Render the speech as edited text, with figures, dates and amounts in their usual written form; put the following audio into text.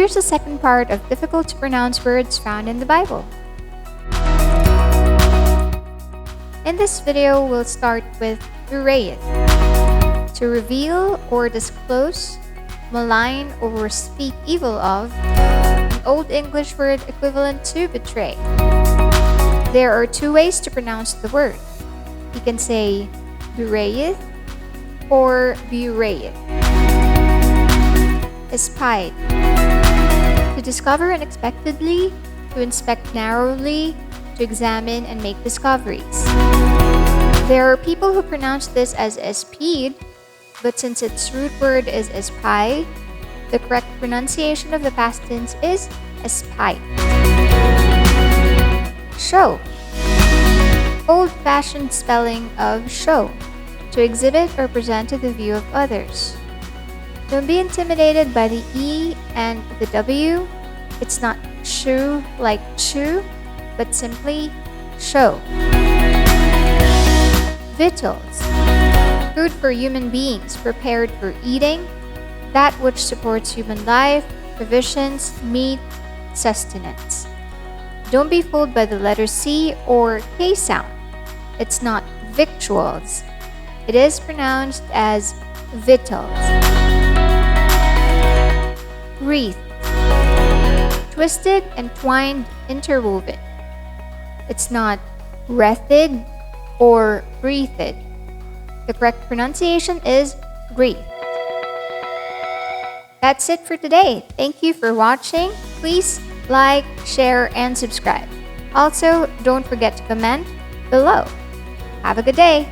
here's the second part of difficult to pronounce words found in the Bible. In this video, we'll start with Bewrayeth, to reveal or disclose, malign or speak evil of, an Old English word equivalent to betray. There are two ways to pronounce the word. You can say Bewrayeth or Bewrayeth. Espied, to discover unexpectedly, to inspect narrowly, to examine and make discoveries. There are people who pronounce this as Espied, but since its root word is Espied, the correct pronunciation of the past tense is Espied. Show, old-fashioned spelling of show, to exhibit or present to the view of others. Don't be intimidated by the E and the W. It's not Shew like chew, but simply show. Victuals, food for human beings prepared for eating, that which supports human life, provisions, meat, sustenance. Don't be fooled by the letter C or K sound. It's not victuals. It is pronounced as victuals. Wreathed, twisted and twined, interwoven. It's not wreathed or wreathed. The correct pronunciation is wreathed. That's it for today. Thank you for watching. Please like, share, and subscribe. Also, don't forget to comment below. Have a good day.